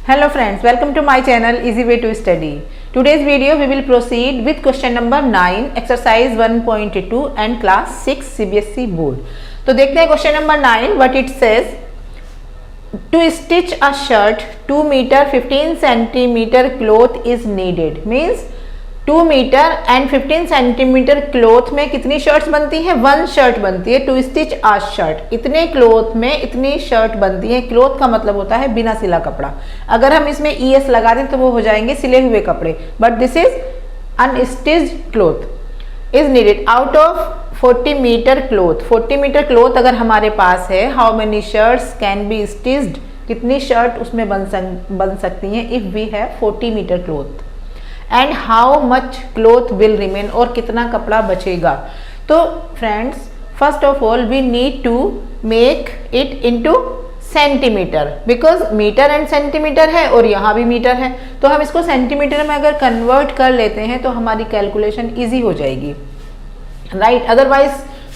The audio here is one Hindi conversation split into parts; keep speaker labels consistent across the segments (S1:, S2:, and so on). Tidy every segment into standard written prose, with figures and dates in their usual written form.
S1: Hello friends, welcome to my channel Easy Way to Study. Today's video we will proceed with question number 9, exercise 1.2 and class 6 CBSE board. तो देखते हैं question number 9 what it says. To stitch a shirt 2 meter 15 centimeter cloth is needed. Means 2 metre and 15 centimetre cloth में कितनी शर्ट्स बनती हैं? 1 शर्ट बनती है. टू स्टिच आ शर्ट, इतने क्लोथ में इतनी शर्ट बनती है. क्लोथ का मतलब होता है बिना सिला कपड़ा. अगर हम इसमें ES लगा दें तो वो हो जाएंगे सिले हुए कपड़े. But this is unstitched cloth is needed out of 40 metre cloth. 40 metre cloth अगर हमारे पास है, how many shirts can be stitched, कितनी शर्ट उसमें बन सकती हैं if we have 40 metre cloth. And how much cloth will remain, और कितना कपड़ा बचेगा. तो friends first of all we need to make it into centimetre, because metre and centimetre है और यहाँ भी मीटर है. तो हम इसको सेंटीमीटर में अगर कन्वर्ट कर लेते हैं तो हमारी कैलकुलेशन इजी हो जाएगी, राइट. अदरवाइज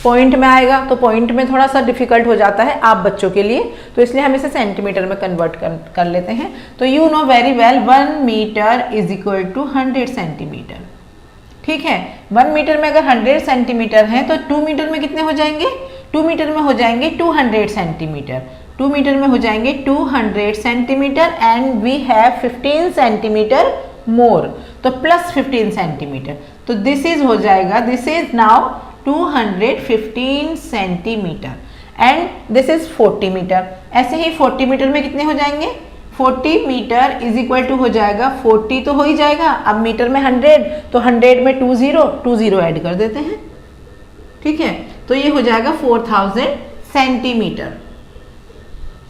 S1: पॉइंट में आएगा तो पॉइंट में थोड़ा सा डिफिकल्ट हो जाता है आप बच्चों के लिए, तो इसलिए हम इसे सेंटीमीटर में कन्वर्ट कर लेते हैं. तो you know very well 1 metre is equal to 100 centimetre. ठीक है, 1 मीटर में अगर 100 सेंटीमीटर है तो 2 मीटर में कितने हो जाएंगे? 2 मीटर में हो जाएंगे 200 सेंटीमीटर. 2 मीटर में हो जाएंगे 200 centimetre and we have 15 centimetre more, तो प्लस 15 सेंटीमीटर. तो दिस इज हो जाएगा, this is now 215 centimetre and this is 40 metre. ऐसे ही 40 मीटर में कितने हो जाएंगे? 40 मीटर इज इक्वल टू हो जाएगा 40 तो हो ही जाएगा. अब मीटर में 100 तो 100 में 20 ऐड कर देते हैं. ठीक है, तो ये हो जाएगा 4000 सेंटीमीटर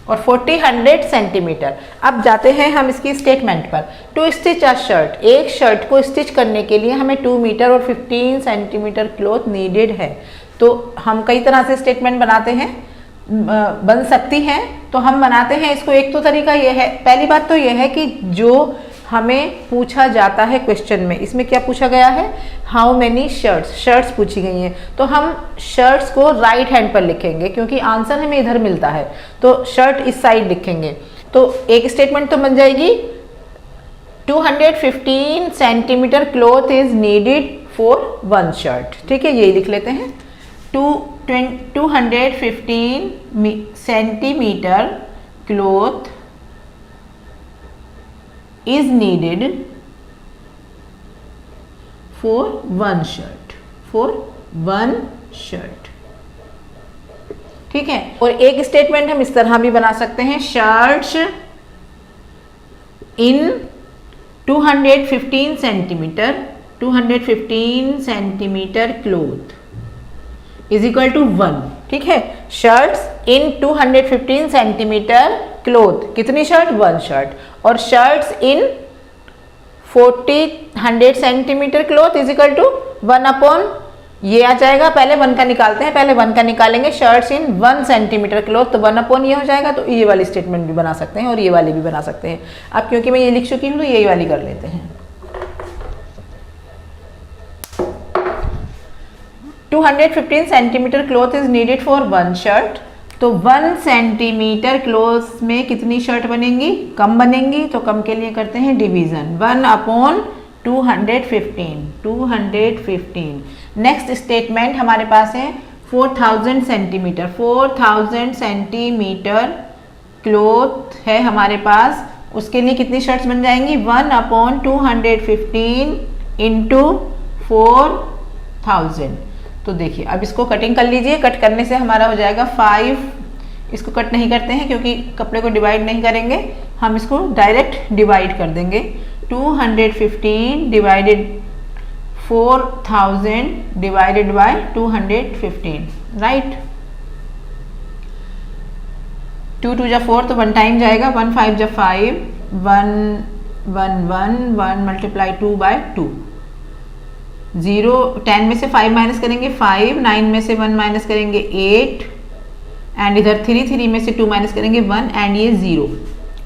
S1: और 100 सेंटीमीटर. अब जाते हैं हम इसकी स्टेटमेंट पर. टू स्टिच अ शर्ट, एक शर्ट को स्टिच करने के लिए हमें 2 मीटर और 15 सेंटीमीटर क्लॉथ नीडेड है. तो हम कई तरह से स्टेटमेंट बनाते हैं, बन सकती हैं. तो हम बनाते हैं इसको. एक तो तरीका ये है, पहली बात तो ये है कि जो हमें पूछा जाता है क्वेश्चन में, इसमें क्या पूछा गया है? हाउ मेनी शर्ट्स, शर्ट्स पूछी गई हैं. तो हम शर्ट्स को राइट हैंड पर लिखेंगे क्योंकि आंसर हमें इधर मिलता है, तो शर्ट इस साइड लिखेंगे. तो एक स्टेटमेंट तो बन जाएगी 215 centimetre cloth is needed for 1 shirt. ठीक है, यही लिख लेते हैं. 215 centimetre cloth is needed for 1 shirt, for 1 shirt. ठीक है, और एक स्टेटमेंट हम इस तरह भी बना सकते हैं, shirts in 215 centimetre cloth is equal to 1. ठीक है, शर्ट्स इन 215 सेंटीमीटर क्लॉथ, कितनी शर्ट? 1 शर्ट. और shirts in 100 centimetre cloth is equal to 1 upon, ये आ जाएगा. पहले 1 का निकालते हैं, पहले 1 का निकालेंगे. शर्ट्स इन 1 सेंटीमीटर क्लॉथ, तो 1 अपॉन ये हो जाएगा. तो ये वाली स्टेटमेंट भी बना सकते हैं और ये वाली भी बना सकते हैं. अब क्योंकि मैं ये लिख चुकी हूँ तो यही वाली कर लेते हैं. 215 centimetre cloth is needed for 1 shirt. तो 1 सेंटीमीटर क्लॉथ में कितनी शर्ट बनेंगी? कम बनेंगी, तो कम के लिए करते हैं डिवीजन. 1 अपॉन 215. नेक्स्ट स्टेटमेंट हमारे पास है 4000 सेंटीमीटर. 4000 सेंटीमीटर क्लॉथ है हमारे पास, उसके लिए कितनी शर्ट्स बन जाएंगी? 1 अपॉन 215 इंटू 4000. तो देखिए अब इसको कटिंग कर लीजिए. कट करने से हमारा हो जाएगा 5. इसको कट नहीं करते हैं क्योंकि कपड़े को डिवाइड नहीं करेंगे, हम इसको डायरेक्ट डिवाइड कर देंगे. 215 डिवाइडेड 4000 डिवाइडेड बाय 215, राइट. 2 2 जा 4 तो 1 टाइम जाएगा. 1 5 जा 5, 1 1 1 1 मल्टीप्लाई 2 बाय 2. 0 10 में से 5 माइनस करेंगे 5, 9 में से 1 माइनस करेंगे 8 एंड इधर 3 में से 2 माइनस करेंगे 1 एंड ये 0.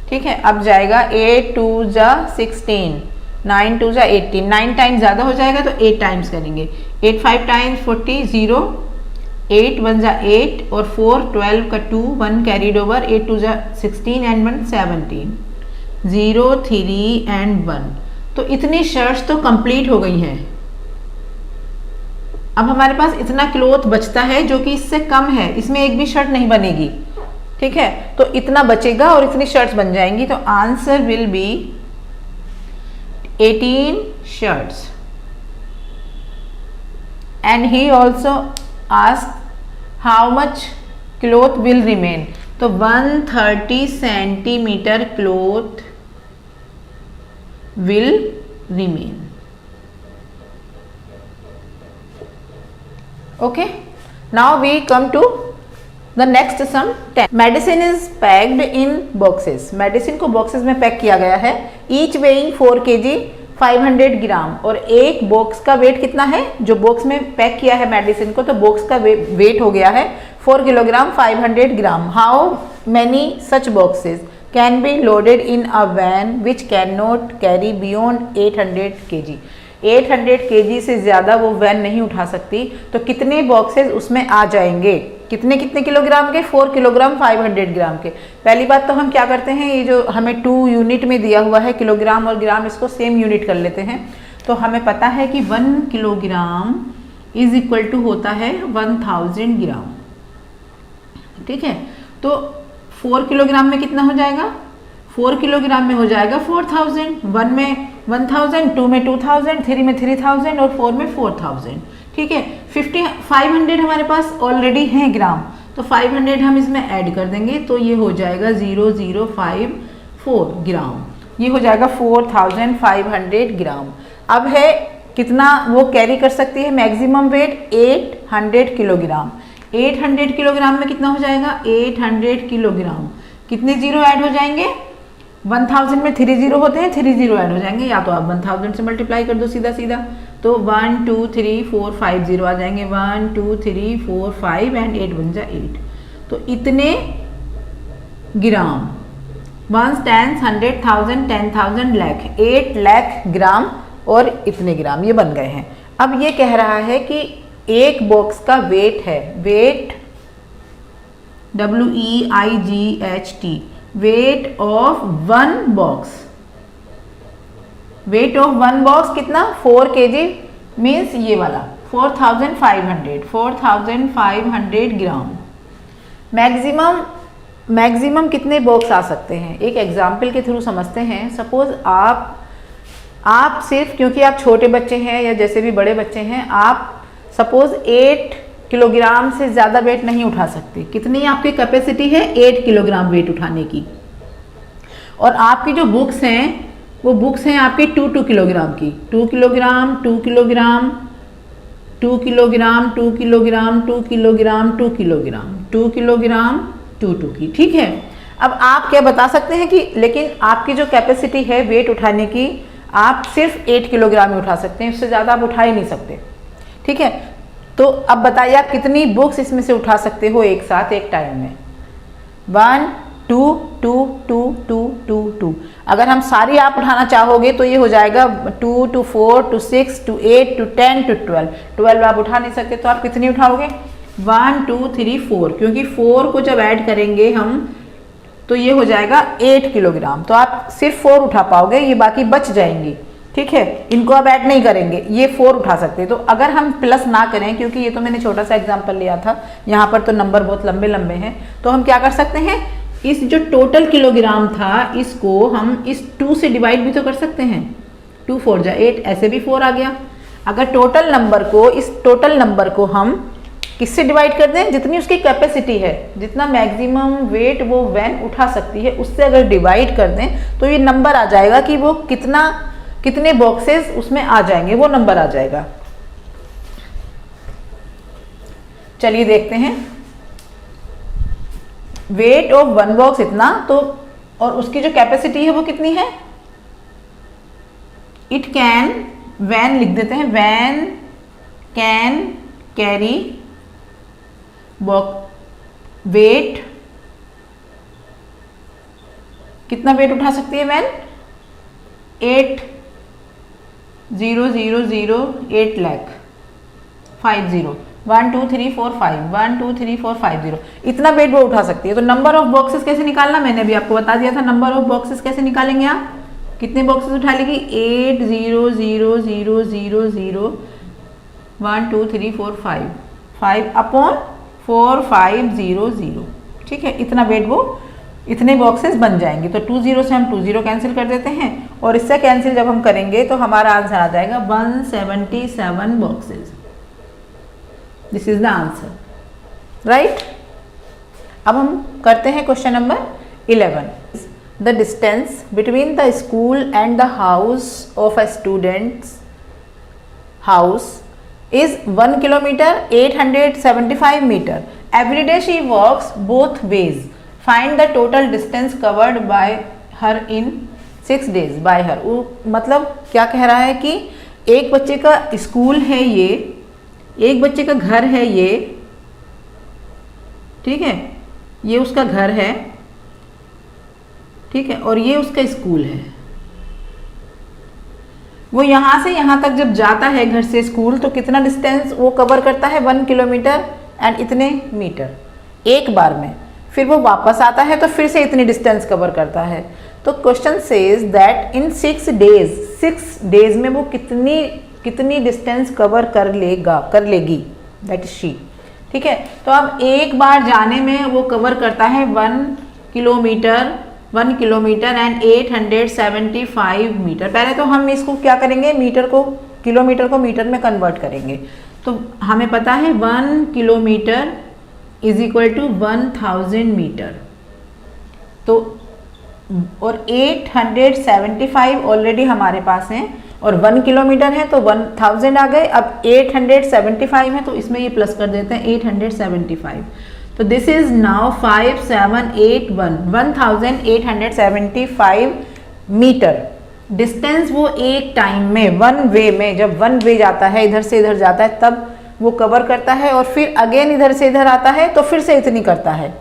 S1: ठीक है, अब जाएगा 8 2 जा 16, 9 2 जा 18. 9 टाइम्स ज़्यादा हो जाएगा तो 8 टाइम्स करेंगे. 8 5 टाइम्स 40, 0 8 1 जा 8 और 4 12 का 2 1 कैरीड ओवर. 8 2 जा 16 एंड 1 17. 0, 3 एंड 1। तो इतनी शर्ट्स तो कंप्लीट हो गई हैं। अब हमारे पास इतना क्लोथ बचता है जो कि इससे कम है, इसमें एक भी शर्ट नहीं बनेगी, ठीक है। तो इतना बचेगा और इतनी शर्ट्स बन जाएंगी। तो answer will be 18 shirts. And he also ask how much cloth will remain. तो 130 centimetre cloth will remain. Okay, now we come to the next sum 10. Medicine is packed in boxes. Medicine को बॉक्सेस में पैक किया गया है। Each weighing 4 kg 500 ग्राम। और एक बॉक्स का वेट कितना है? जो बॉक्स में पैक किया है मेडिसिन को, तो बॉक्स का वेट हो गया है 4 kilogram 500 gram. How many such boxes can be loaded in a van which can not carry beyond 800 kg। 800 kg से ज़्यादा वो वैन नहीं उठा सकती। तो कितने बॉक्सेस उसमें आ जाएंगे? कितने कितने किलोग्राम के? 4 किलोग्राम 500 ग्राम के। पहली बात तो हम क्या करते हैं, ये जो हमें 2 यूनिट में दिया हुआ है, किलोग्राम और ग्राम, इसको सेम यूनिट कर लेते हैं। तो हमें पता है कि 1 किलोग्राम इज इक्वल टू होता है 1000 ग्राम, ठीक है। तो 4 किलोग्राम में कितना हो जाएगा? 4 किलोग्राम में हो जाएगा 4000। 1 में 1000, 2 में 2000, 3 में 3000 और 4 में 4000, ठीक है। 500 हमारे पास ऑलरेडी है ग्राम, तो 500 हम इसमें ऐड कर देंगे, तो ये हो जाएगा 0054 ग्राम। ये हो जाएगा 4500 ग्राम। अब है कितना वो कैरी कर सकती है मैक्सिमम वेट? 800 किलोग्राम। 800 किलोग्राम में कितना हो जाएगा? 800 किलोग्राम। कितने जीरो ऐड हो जाएंगे? 1000 में 3 जीरो होते हैं, 3 जीरो ऐड हो जाएंगे, या तो आप 1000 से मल्टीप्लाई कर दो सीधा सीधा। तो 1 2 3 4 5 जीरो आ जाएंगे। 1 2 3 4 5 एंड 8 बन जाए 8। तो इतने ग्राम, 1 10 100 1000 10,000 लाख, 8 लाख ग्राम और इतने ग्राम ये बन गए हैं। अब ये कह रहा है कि एक बॉक्स का वेट है, weight WEIGHT, weight of 1 box. Weight of 1 box कितना? 4 kg, मीन्स ये वाला 4500 ग्राम। मैक्सिमम कितने बॉक्स आ सकते हैं? एक एग्जाम्पल के थ्रू समझते हैं। सपोज आप सिर्फ, क्योंकि आप छोटे बच्चे हैं या जैसे भी बड़े बच्चे हैं, आप सपोज 8 किलोग्राम से ज़्यादा वेट नहीं उठा सकते। कितनी आपकी कैपेसिटी है? 8 किलोग्राम वेट उठाने की। और आपकी जो बुक्स हैं वो बुक्स हैं आपकी 2 किलोग्राम की। 2 kilogram 2 kilogram 2 kilogram 2 kilogram 2 kilogram 2 kilogram 2 kilogram 2 की, ठीक है। अब आप क्या बता सकते हैं कि लेकिन आपकी जो कैपेसिटी है वेट उठाने की, आप सिर्फ 8 किलोग्राम में उठा सकते हैं, उससे ज़्यादा आप उठा ही नहीं सकते, ठीक है। तो अब बताइए आप कितनी बुक्स इसमें से उठा सकते हो एक साथ, एक टाइम में? 1 2 2 2 2 2 2। अगर हम सारी आप उठाना चाहोगे तो ये हो जाएगा 2 to 4 to 6 to 8 to 10 to 12। 12 आप उठा नहीं सकते, तो आप कितनी उठाओगे? 1 2 3 4, क्योंकि 4 को जब ऐड करेंगे हम तो ये हो जाएगा 8 किलोग्राम। तो आप सिर्फ 4 उठा पाओगे, ये बाकी बच जाएंगी, ठीक है। इनको अब ऐड नहीं करेंगे, ये 4 उठा सकते हैं। तो अगर हम प्लस ना करें, क्योंकि ये तो मैंने छोटा सा एग्जांपल लिया था, यहाँ पर तो नंबर बहुत लंबे लंबे हैं, तो हम क्या कर सकते हैं, इस जो टोटल किलोग्राम था इसको हम इस 2 से डिवाइड भी तो कर सकते हैं। 2 4 जा 8, ऐसे भी 4 आ गया। अगर टोटल नंबर को, इस टोटल नंबर को हम किससे डिवाइड कर दें? जितनी उसकी कैपेसिटी है, जितना मैक्सिमम वेट वो वैन उठा सकती है, उससे अगर डिवाइड कर दें तो ये नंबर आ जाएगा कि वो कितने बॉक्सेस उसमें आ जाएंगे, वो नंबर आ जाएगा। चलिए देखते हैं। वेट ऑफ 1 बॉक्स इतना, तो और उसकी जो कैपेसिटी है वो कितनी है? इट कैन, वैन लिख देते हैं, वैन कैन कैरी वेट, कितना वेट उठा सकती है वैन? 8 लाख 50। 1 2 3 4 5 1 2 3 4 5 0 इतना वेट वो उठा सकती है। तो नंबर ऑफ बॉक्सेस कैसे निकालना, मैंने अभी आपको बता दिया था। नंबर ऑफ बॉक्सेस कैसे निकालेंगे आप, कितने बॉक्सेस उठा लेगी, 8 0 0 0 0 0 1 2 3 4 5 5 अपॉन 4 5 0 0, ठीक है। इतना वेट वो इतने बॉक्सेस बन जाएंगे। तो 2 0 से हम 2 0 कैंसिल कर देते हैं और इससे कैंसिल जब हम करेंगे तो हमारा आंसर आ जाएगा 177 boxes. This is the answer, right. अब हम करते हैं question number 11। The distance between the school and the house of a students house is 1 kilometer 875 meter. Every day she walks both ways. Find the total distance covered by her in 6 days by her. मतलब क्या कह रहा है कि एक बच्चे का स्कूल है ये, एक बच्चे का घर है ये, ठीक है, ये उसका घर है, ठीक है, और ये उसका स्कूल है। वो यहाँ से यहाँ तक जब जाता है घर से स्कूल तो कितना डिस्टेंस वो कवर करता है, 1 किलोमीटर एंड इतने मीटर एक बार में। फिर वो वापस आता है तो फिर से इतनी डिस्टेंस कवर करता है। तो question says that in 6 days में वो कितनी डिस्टेंस कवर कर लेगी, दैट इज शी, ठीक है। तो अब एक बार जाने में वो कवर करता है 1 किलोमीटर एंड 875 मीटर। पहले तो हम इसको क्या करेंगे, किलोमीटर को मीटर में कन्वर्ट करेंगे। तो हमें पता है 1 kilometre is equal to 1000 metre. तो और 875 ऑलरेडी हमारे पास है और 1 किलोमीटर है तो 1000 आ गए। अब 875 है तो इसमें ये प्लस कर देते हैं 875। तो this is now 5781 1875 metre. Distance वो एक टाइम में 1 वे में, जब 1 वे जाता है इधर से इधर जाता है तब वो कवर करता है और फिर अगेन इधर से इधर आता है तो फिर से इतनी करता है।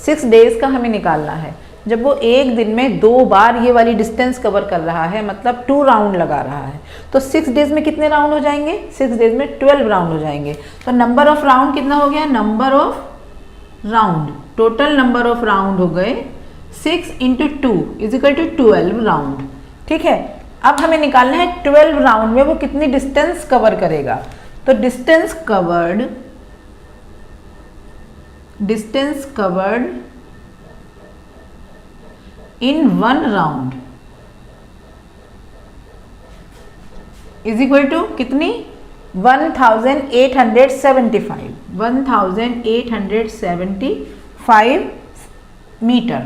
S1: 6 डेज का हमें निकालना है। जब वो एक दिन में 2 बार ये वाली डिस्टेंस कवर कर रहा है, मतलब 2 राउंड लगा रहा है, तो 6 डेज में कितने राउंड हो जाएंगे, 6 डेज में 12 राउंड हो जाएंगे। तो नंबर ऑफ राउंड कितना हो गया, number of round, total number of round हो गए 6 × 2 इज इक्वल टू 12 राउंड, ठीक है। अब हमें निकालना है 12 राउंड में वो कितनी डिस्टेंस कवर करेगा। तो distance covered in 1 round is equal to कितनी, 1875 metre.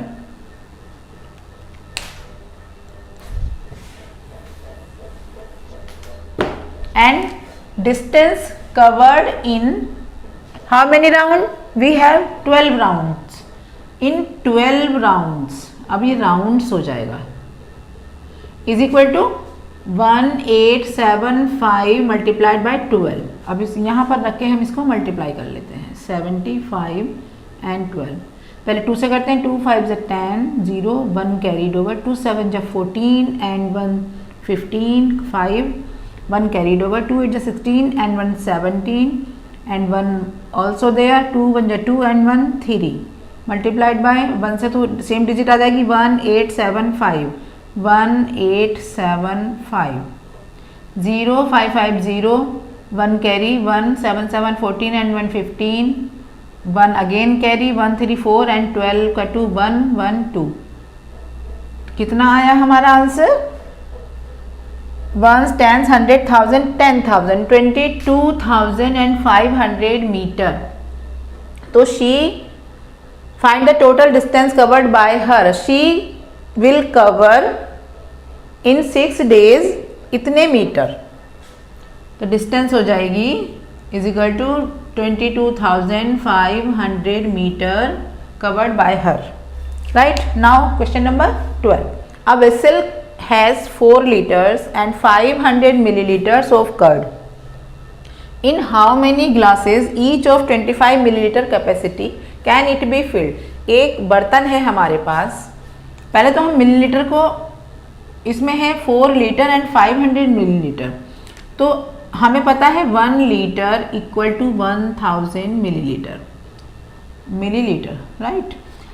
S1: and distance covered in how many round, we have 12 rounds, in 12 rounds, अब ये राउंड्स हो जाएगा, is equal to 1875 multiplied by 12। अब इस यहाँ पर रख के हम इसको मल्टीप्लाई कर लेते हैं 75 एंड 12। पहले 2 से करते हैं, 2 5 = 10 0 1 carried over, 2 7 = 14 and 1 15 5 1 carried over, 2 8 = 16 and 1 17 and 1 also there, 2 1 = 2 and 1 3 multiplied by 1 से तो सेम डिजिट आ जाएगी 1875 1875 0 5 5 0 1 carry 1 7 7 14 and 1 15 1 again carry 1 3 4 and 12 का 2 1 1 2। कितना आया हमारा आंसर, 1 10 100,000 10,000 22,500 मीटर। तो she find the total distance covered by her, she will cover in 6 days इतने मीटर। तो डिस्टेंस हो जाएगी is equal to 22,500 metre covered by her, right। now question number 12, a vessel has 4 liters and 500 milliliters of curd, in how many glasses each of 25 milliliter capacity can it be filled. एक बर्तन है हमारे पास, पहले तो हम मिलीलीटर को, इसमें है 4 लीटर एंड 500 मिलीलीटर। तो हमें पता है 1 litre equal to 1000 millilitre, millilitre right.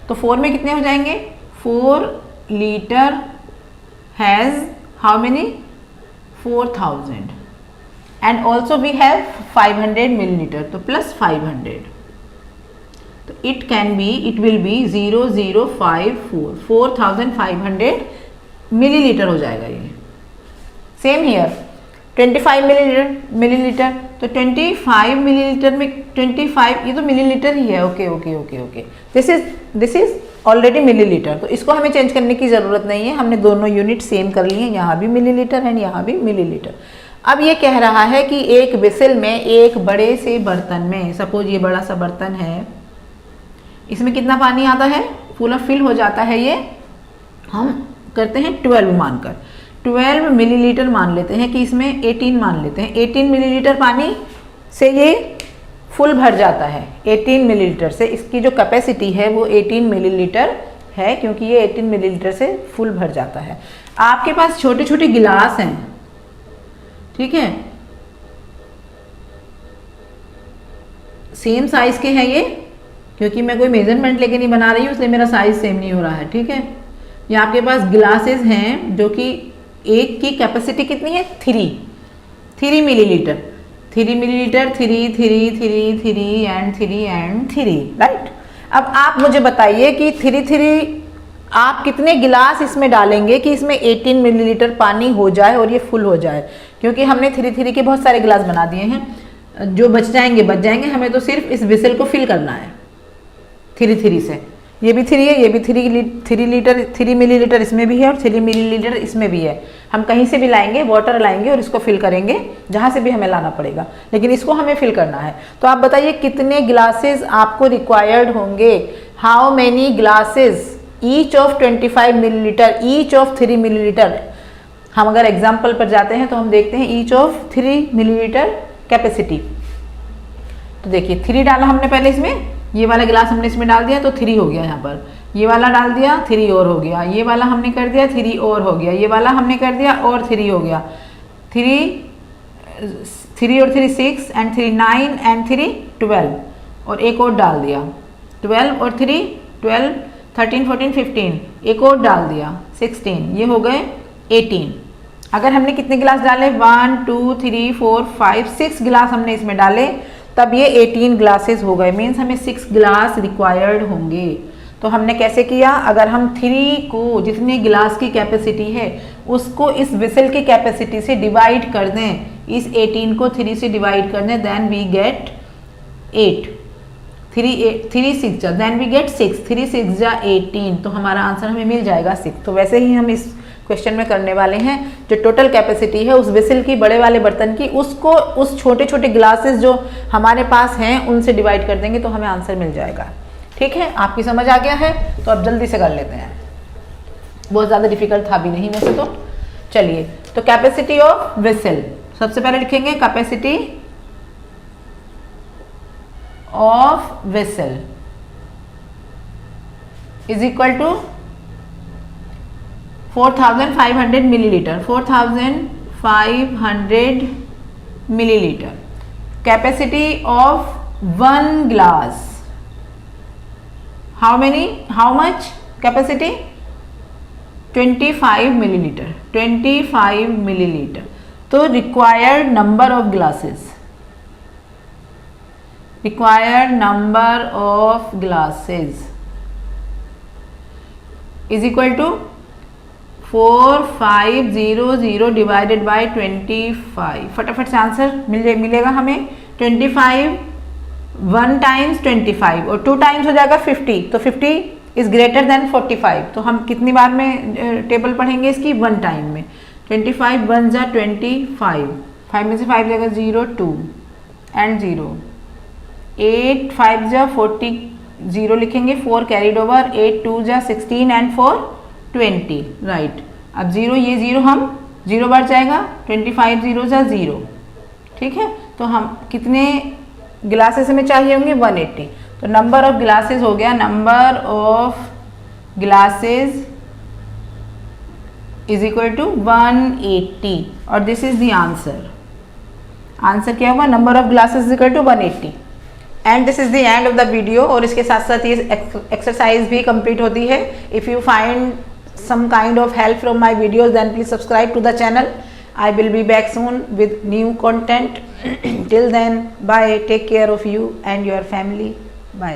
S1: तो 4 में कितने हो जाएंगे, 4 litre has how many 4000 and also we have 500 millilitre, तो प्लस 500, तो it can be, it will be 0054, 4500 millilitre हो जाएगा ये। सेम हियर 25 मिलीलीटर, तो 25 मिलीलीटर में 25, ये तो मिलीलीटर ही है, okay okay okay okay, this is already millilitre, तो इसको हमें चेंज करने की ज़रूरत नहीं है, हमने दोनों यूनिट सेम कर लिए हैं, यहाँ भी मिलीलीटर एंड यहाँ भी मिलीलीटर। अब ये कह रहा है कि एक वेसल में, एक बड़े से बर्तन में, सपोज ये बड़ा सा बर्तन है, इसमें कितना पानी आता है, पूरा फिल हो जाता है ये, हम करते हैं 12 मानकर, 12 मिलीलीटर मान लेते हैं कि इसमें 18 मान लेते हैं, 18 मिलीलीटर पानी से ये फुल भर जाता है। 18 मिलीलीटर से इसकी जो कैपेसिटी है वो 18 मिलीलीटर है, क्योंकि ये 18 मिलीलीटर से फुल भर जाता है। आपके पास छोटे छोटे गिलास हैं, ठीक है, सेम साइज के हैं ये, क्योंकि मैं कोई मेजरमेंट लेके नहीं बना रही हूँ इसलिए मेरा साइज सेम नहीं हो रहा है, ठीक है। ये आपके पास गिलासेस हैं जो कि एक की कैपेसिटी कितनी है, 3 millilitre, 3 millilitre, 3 3 3 3 and 3 and 3 right. अब आप मुझे बताइए कि 3 आप कितने गिलास इसमें डालेंगे कि इसमें 18 मिलीलीटर पानी हो जाए और ये फुल हो जाए, क्योंकि हमने 3 के बहुत सारे गिलास बना दिए हैं, जो बच जाएंगे, हमें तो सिर्फ इस वेसल को फिल करना है 3 से। ये भी 3 है, ये भी 3 मिलीलीटर इसमें भी है और 3 मिलीलीटर इसमें भी है। हम कहीं से भी लाएंगे, वाटर लाएंगे और इसको फिल करेंगे, जहाँ से भी हमें लाना पड़ेगा, लेकिन इसको हमें फिल करना है। तो आप बताइए कितने ग्लासेस आपको रिक्वायर्ड होंगे, how many glasses each of 25 millilitre, each of 3 millilitre. हम अगर एग्जाम्पल पर जाते हैं तो हम देखते हैं ईच ऑफ 3 मिलीलीटर कैपेसिटी। तो देखिए 3 डाला हमने पहले इसमें, ये वाला गिलास हमने इसमें डाल दिया तो 3 हो गया यहाँ पर, ये वाला डाल दिया 3 और हो गया, ये वाला हमने कर दिया 3 और हो गया, ये वाला हमने कर दिया और 3 हो गया, 3 और 3 6 एंड 3 9 एंड 3 12 और एक और डाल दिया, 12 और 3 12 13 14 15 एक और डाल दिया 16, ये हो गए 18। अगर हमने कितने गिलास डाले, 1 2 3 4 5 6 गिलास हमने इसमें डाले, तब ये 18 ग्लासेस हो गए, मीन्स हमें 6 गिलास रिक्वायर्ड होंगे। तो हमने कैसे किया, अगर हम 3 को जितने गिलास की कैपेसिटी है उसको इस वेसल की कैपेसिटी से डिवाइड कर दें, इस 18 को 3 से डिवाइड कर दें, देन वी गेट 8, 3 6 जा, देन वी गेट 6, 3 6 जा 18, तो हमारा आंसर हमें मिल जाएगा 6। तो वैसे ही हम इस क्वेश्चन में करने वाले हैं, जो टोटल कैपेसिटी है उस वेसल की, बड़े वाले बर्तन की, उसको उस छोटे छोटे ग्लासेस जो हमारे पास हैं उनसे डिवाइड कर देंगे तो हमें आंसर मिल जाएगा। ठीक है, आपकी समझ आ गया है? तो अब जल्दी से कर लेते हैं, बहुत ज़्यादा डिफिकल्ट था भी नहीं वैसे तो। चलिए, तो कैपेसिटी ऑफ वेसल सबसे पहले लिखेंगे, capacity of vessel is equal to 4500 millilitre, 4500 millilitre. Capacity of 1 glass, how much capacity, 25 millilitre, 25 millilitre. तो required number of glasses, required number of glasses is equal to 4500 divided by 25। फटाफट से आंसर मिलेगा हमें। 25 1 टाइम्स 25 और 2 टाइम्स हो जाएगा 50, तो 50 इज ग्रेटर देन 45। तो हम कितनी बार में टेबल पढ़ेंगे इसकी, 1 टाइम में। 25 1 जा 25, 5 में से 5 जाएगा 0 2 एंड 0, 8 5 जा 40, 0 लिखेंगे, 4 कैरीड ओवर, 8 2 जा 16 एंड 4 20 राइट। अब 0, ये 0 हम 0 बार जाएगा, 25 0 जा 0। ठीक है, तो हम कितने ग्लासेस हमें चाहिए होंगे, 180। तो नंबर ऑफ ग्लासेस हो गया, number of glasses is equal to 180 और this is the answer. Answer क्या होगा, number of glasses equal to 180। And this is the end of the video. और इसके साथ साथ ये एक्सरसाइज भी कंप्लीट होती है। If you find some kind of help from my videos, then please subscribe to the channel. I will be back soon with new content. Till then, bye, take care of you and your family. Bye.